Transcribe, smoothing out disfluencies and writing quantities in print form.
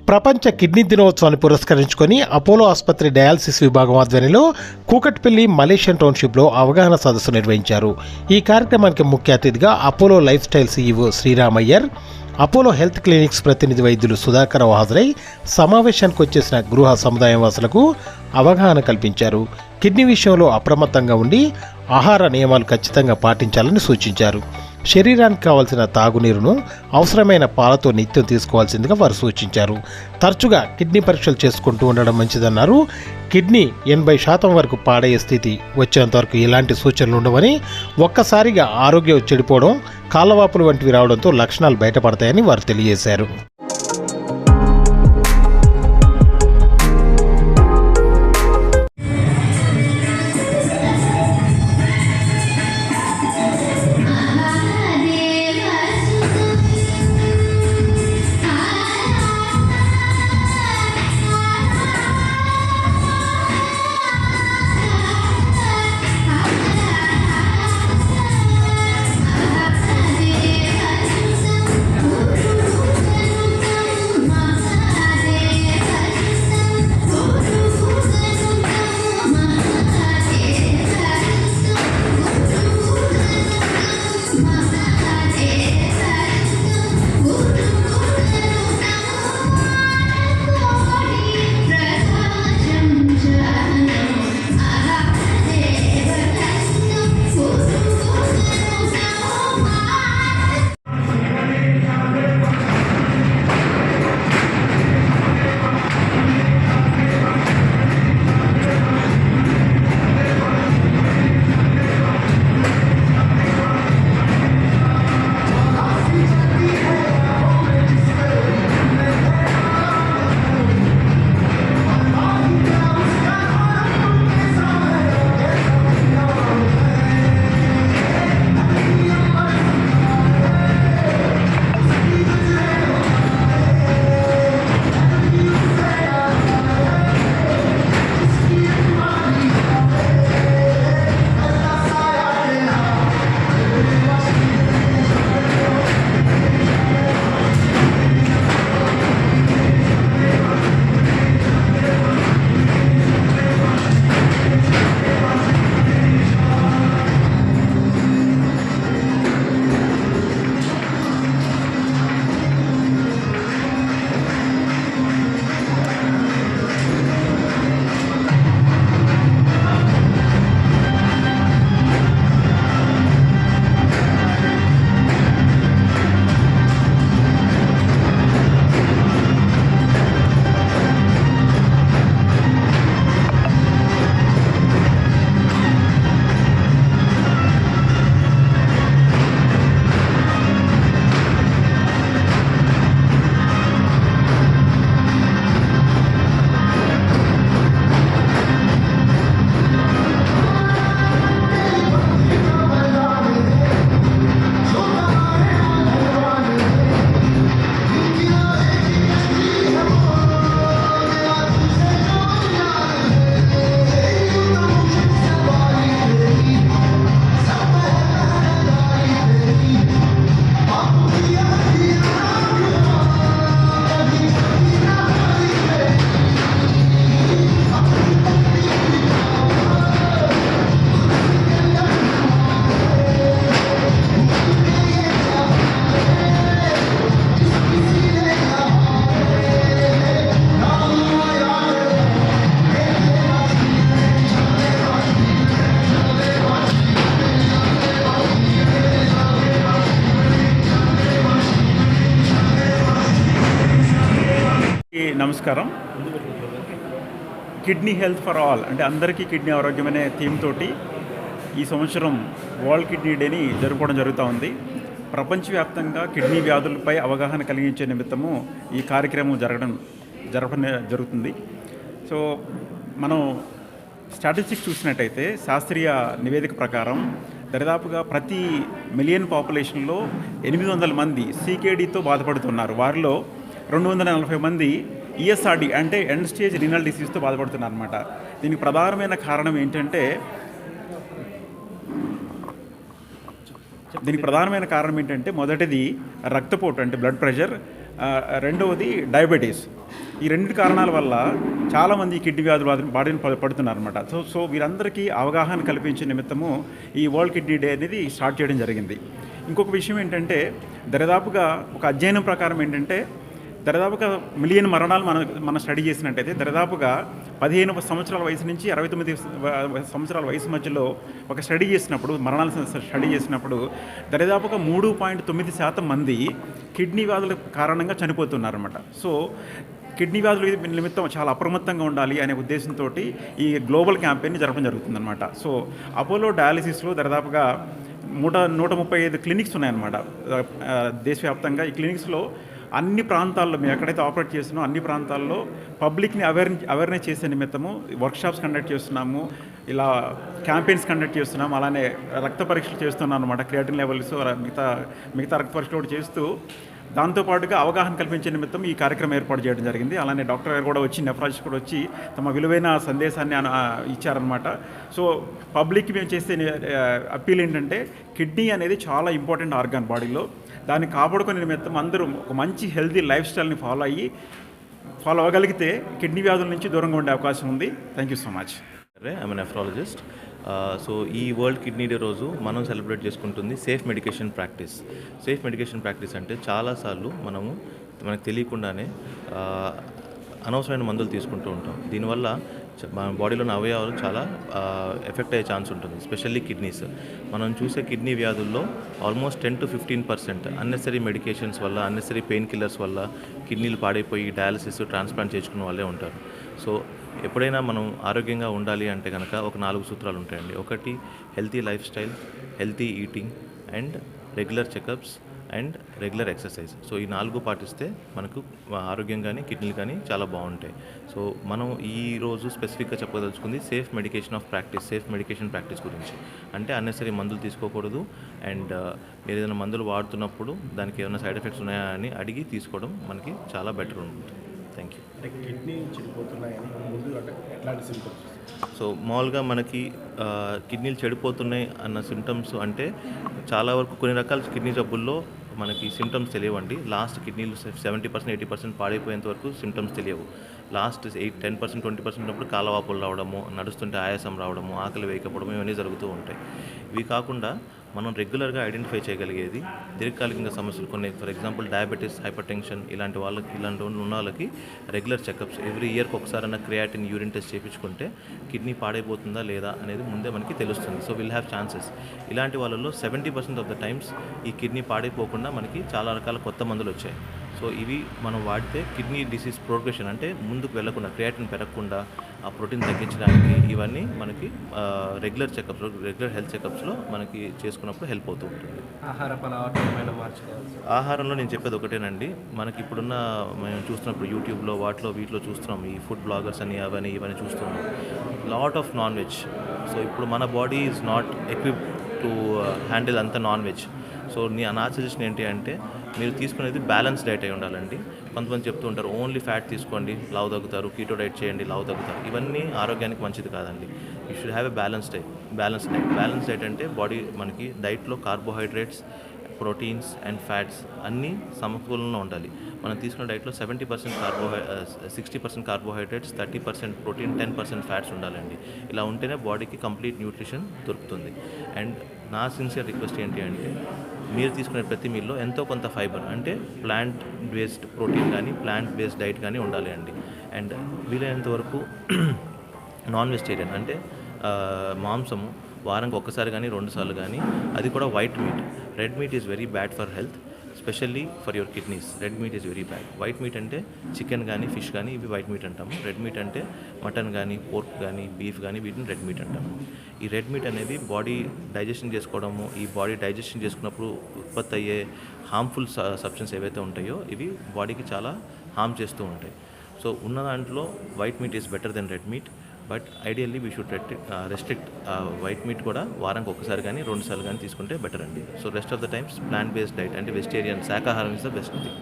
ప్రపంచ కిడ్నీ దినోత్సవాన్ని పురస్కరించుకొని అపోలో ఆసుపత్రి డయాలసిస్ విభాగం ఆధ్వర్యంలో కూకట్పల్లి మలేషియన్ టౌన్షిప్లో అవగాహన సదస్సు నిర్వహించారు. ఈ కార్యక్రమానికి ముఖ్య అతిథిగా Apollo life style CEO Sriram Iyer, Apollo health clinics ప్రతినిధి వైద్యులు సుధాకర్ హాజరై సమావేశానికి వచ్చేసిన గృహ సముదాయం వాసులకు అవగాహన కల్పించారు. కిడ్నీ విషయంలో అప్రమత్తంగా ఉండి ఆహార నియమాలు ఖచ్చితంగా పాటించాలని సూచించారు. శరీరానికి కావాల్సిన తాగునీరును అవసరమైన పాలతో నిత్యం తీసుకోవాల్సిందిగా వారు సూచించారు. తరచుగా కిడ్నీ పరీక్షలు చేసుకుంటూ ఉండడం మంచిదన్నారు. కిడ్నీ 80% వరకు పాడయ్యే స్థితి వచ్చేంత వరకు ఎలాంటి సూచనలు ఉండవని, ఒక్కసారిగా ఆరోగ్యం చెడిపోవడం, కాళ్ళవాపులు వంటివి రావడంతో లక్షణాలు బయటపడతాయని వారు తెలియజేశారు. నమస్కారం. కిడ్నీ హెల్త్ ఫర్ ఆల్ అంటే అందరికీ కిడ్నీ ఆరోగ్యం అనే థీమ్ తోటి ఈ సంవత్సరం వరల్డ్ కిడ్నీ డేని జరుపుకోవడం జరుగుతూ ఉంది. ప్రపంచవ్యాప్తంగా కిడ్నీ వ్యాధులపై అవగాహన కలిగించే నిమిత్తము ఈ కార్యక్రమం జరపడం జరుగుతుంది. సో మనం స్టాటిస్టిక్స్ చూసినట్టయితే శాస్త్రీయ నివేదిక ప్రకారం దరిదాపుగా ప్రతి మిలియన్ పాపులేషన్లో 800 మంది సీకేడీతో బాధపడుతున్నారు. వారిలో 240 మంది ఈఎస్ఆర్డి అంటే ఎండ్ స్టేజ్ రీనల్ డిసీజ్తో బాధపడుతున్నారు అనమాట. దీనికి ప్రధానమైన కారణం ఏంటంటే మొదటిది రక్తపోటు అంటే బ్లడ్ ప్రెషర్, రెండవది డయాబెటీస్. ఈ 2 కారణాల వల్ల చాలామంది కిడ్నీ వ్యాధులు బారిన పడుతున్నారనమాట. సో వీరందరికీ అవగాహన కల్పించే నిమిత్తము ఈ వరల్డ్ కిడ్నీ డే అనేది స్టార్ట్ చేయడం జరిగింది. ఇంకొక విషయం ఏంటంటే, దరిదాపుగా ఒక అధ్యయనం ప్రకారం ఏంటంటే, దరిదాపుగా మిలియన్ మరణాలు మనం స్టడీ చేసినట్టయితే దరిదాపుగా 15 సంవత్సరాల వయసు నుంచి 69 సంవత్సరాల వయసు మధ్యలో ఒక స్టడీ చేసినప్పుడు, మరణాల స్టడీ చేసినప్పుడు దరిదాపుగా 3.9% మంది కిడ్నీ వ్యాధుల కారణంగా చనిపోతున్నారన్నమాట. సో కిడ్నీ వ్యాధుల నిమిత్తం చాలా అప్రమత్తంగా ఉండాలి అనే ఉద్దేశంతో ఈ గ్లోబల్ క్యాంపెయిన్ జరపడం జరుగుతుందన్నమాట. సో అపోలో డయాలిసిస్లో దరిదాపుగా 135 క్లినిక్స్ ఉన్నాయన్నమాట దేశవ్యాప్తంగా. ఈ క్లినిక్స్లో అన్ని ప్రాంతాల్లో మేము ఎక్కడైతే ఆపరేట్ చేస్తున్నామో అన్ని ప్రాంతాల్లో పబ్లిక్ని అవేర్నెస్ చేసే నిమిత్తము వర్క్షాప్స్ కండక్ట్ చేస్తున్నాము, ఇలా క్యాంపెయిన్స్ కండక్ట్ చేస్తున్నాము, అలానే రక్త పరీక్షలు చేస్తున్నాం అనమాట. క్రియాటిన్ లెవెల్స్ మిగతా రక్త పరీక్షలు కూడా చేస్తూ దాంతోపాటుగా అవగాహన కల్పించే నిమిత్తం ఈ కార్యక్రమం ఏర్పాటు చేయడం జరిగింది. అలానే డాక్టర్ గారు కూడా వచ్చి, నెఫ్రాలజిస్ట్ కూడా వచ్చి తమ విలువైన సందేశాన్ని ఇచ్చారనమాట. సో పబ్లిక్కి మేము చేసే అప్పీల్ ఏంటంటే, కిడ్నీ అనేది చాలా ఇంపార్టెంట్ ఆర్గాన్ బాడీలో. దాన్ని కాపాడుకునే నిమిత్తం అందరూ ఒక మంచి హెల్తీ లైఫ్ స్టైల్ని ఫాలో అవ్వగలిగితే కిడ్నీ వ్యాధుల నుంచి దూరంగా ఉండే అవకాశం ఉంది. Thank you so much. I'm nephrologist. So ఈ వరల్డ్ కిడ్నీ డే రోజు మనం సెలబ్రేట్ చేసుకుంటుంది safe medication practice. Safe medication practice అంటే చాలాసార్లు మనకు తెలియకుండానే అనవసరమైన మందులు తీసుకుంటూ ఉంటాం. దీనివల్ల మన బాడీలోని అవయవాలు చాలా ఎఫెక్ట్ అయ్యే ఛాన్స్ ఉంటుంది, ఎస్పెషల్లీ కిడ్నీస్. మనం చూసే కిడ్నీ వ్యాధుల్లో ఆల్మోస్ట్ 10 to 15% అన్నెసరీ మెడికేషన్స్ వల్ల, అన్నెసరీ పెయిన్ కిల్లర్స్ వల్ల కిడ్నీలు పాడైపోయి డయాలసిస్, ట్రాన్స్ప్లాంట్ చేసుకున్న వాళ్ళే ఉంటారు. సో ఎప్పుడైనా మనం ఆరోగ్యంగా ఉండాలి అంటే కనుక ఒక 4 సూత్రాలు ఉంటాయండి. ఒకటి healthy life style, healthy eating and regular checkups and regular exercise. So ఈ 4 పాటిస్తే మనకు ఆరోగ్యం కానీ కిడ్నీలు కానీ చాలా బాగుంటాయి. సో మనం ఈరోజు స్పెసిఫిక్గా చెప్పదలుచుకుంది సేఫ్ మెడికేషన్ ప్రాక్టీస్ గురించి. అంటే అన్నెసరీ మందులు తీసుకోకూడదు అండ్ మీరు ఏదైనా మందులు వాడుతున్నప్పుడు దానికి ఏమైనా సైడ్ ఎఫెక్ట్స్ ఉన్నాయా అని అడిగి తీసుకోవడం మనకి చాలా బెటర్ ఉంటుంది. Thank you. అంటే కిడ్నీ చెడిపోతున్నాయని ముందు అంటే ఎట్లాంటి సింప్టమ్స్? సో మామూలుగా మనకి కిడ్నీలు చెడిపోతున్నాయి అన్న సిమ్టమ్స్ అంటే చాలా వరకు కొన్ని రకాల కిడ్నీ జబ్బుల్లో మనకి సిమ్టమ్స్ తెలియవండి. లాస్ట్ కిడ్నీలు 70%, 80% పాడైపోయేంత వరకు సిమ్టమ్స్ తెలియవు. లాస్ట్ 10%, 20% ఉన్నప్పుడు కాలవాపులు రావడము, నడుస్తుంటే ఆయాసం రావడము, ఆకలి వేయకపోవడం, ఇవన్నీ జరుగుతూ ఉంటాయి. ఇవి కాకుండా మనం రెగ్యులర్గా ఐడెంటిఫై చేయగలిగేది దీర్ఘకాలికంగా సమస్యలు కొన్ని, for example diabetes, hyper tension ఇలాంటి ఉన్న వాళ్ళకి రెగ్యులర్ చెకప్స్ ఎవ్రీ ఇయర్కి ఒకసారైనా క్రియాటిన్ యూరిన్ టెస్ట్ చేయించుకుంటే కిడ్నీ పాడైపోతుందా లేదా అనేది ముందే మనకి తెలుస్తుంది. So will have chances. ఇలాంటి వాళ్ళలో 70% ఆఫ్ ద టైమ్స్ ఈ కిడ్నీ పాడైపోకుండా మనకి చాలా రకాల కొత్త మందులు వచ్చాయి. సో ఇవి మనం వాడితే కిడ్నీ డిసీజ్ ప్రోగ్రెషన్ అంటే ముందుకు వెళ్లకుండా, క్రియాటిన్ పెరగకుండా, ఆ ప్రోటీన్ తగ్గించడానికి ఇవన్నీ మనకి రెగ్యులర్ హెల్త్ చెకప్స్లో మనకి చేసుకున్నప్పుడు హెల్ప్ అవుతూ ఉంటుంది. ఆహారంలో నేను చెప్పేది ఒకటేనండి. మనకి ఇప్పుడున్న మేము చూస్తున్నప్పుడు యూట్యూబ్లో వీటిలో చూస్తున్నాం, ఈ ఫుడ్ బ్లాగర్స్ అని ఇవన్నీ చూస్తున్నాం, lot of non veg. So ఇప్పుడు మన body is not equipped to handle అంత నాన్ వెజ్. సో నా సజెషన్ ఏంటి అంటే, మీరు తీసుకునేది బ్యాలెన్స్ డైట్ అయి ఉండాలండి. కొంతమంది చెప్తూ ఉంటారు ఓన్లీ ఫ్యాట్ తీసుకోండి లావు తగ్గుతారు, కీటో డైట్ చేయండి లావు తగ్గుతారు. ఇవన్నీ ఆరోగ్యానికి మంచిది కాదండి. You should have a balance diet అంటే బాడీ మనకి డైట్లో కార్బోహైడ్రేట్స్, ప్రోటీన్స్ అండ్ ఫ్యాట్స్ అన్నీ సమకూలంలో ఉండాలి. మనం తీసుకున్న డైట్లో 60% కార్బోహైడ్రేట్స్, 30% ప్రోటీన్, 10% ఫ్యాట్స్ ఉండాలండి. ఇలా ఉంటేనే బాడీకి కంప్లీట్ న్యూట్రిషన్ దొరుకుతుంది. అండ్ నా సిన్సియర్ రిక్వెస్ట్ ఏంటి అంటే, మీరు తీసుకునే ప్రతి మీల్లో ఎంతో కొంత ఫైబర్ అంటే ప్లాంట్ బేస్డ్ ప్రోటీన్ కానీ ప్లాంట్ బేస్డ్ డైట్ కానీ ఉండాలి అండి. అండ్ వీలైనంత వరకు నాన్ వెజిటేరియన్ అంటే మాంసము వారానికి ఒక్కసారి కానీ 2 సార్లు కానీ, అది కూడా white meet. Red meat is very bad for health, specially for your kidneys. Red meat is very bad. White meet అంటే చికెన్ కానీ ఫిష్ కానీ ఇవి వైట్ మీట్ అంటాము. రెడ్ మీట్ అంటే మటన్ కానీ పోర్క్ కానీ బీఫ్ కానీ వీటిని రెడ్ మీట్ అంటాము. ఈ రెడ్ మీట్ అనేది బాడీ డైజెషన్ చేసుకోవడము, ఈ బాడీ డైజెషన్ చేసుకున్నప్పుడు ఉత్పత్తి అయ్యే హార్మ్ఫుల్ సబ్స్టెన్స్ ఏవైతే ఉంటాయో ఇవి బాడీకి చాలా హార్మ్ చేస్తూ ఉంటాయి. సో ఉన్న దాంట్లో white meat is better than red meat. But ideally we should restrict white meat కూడా వారానికి ఒక్కసారి కానీ 2 సార్లు కానీ తీసుకుంటే బెటర్ అండి. So rest of the times plant based diet అంటే వెజిటేరియన్ శాకాహారం ఇస్ ద బెస్ట్ థింగ్.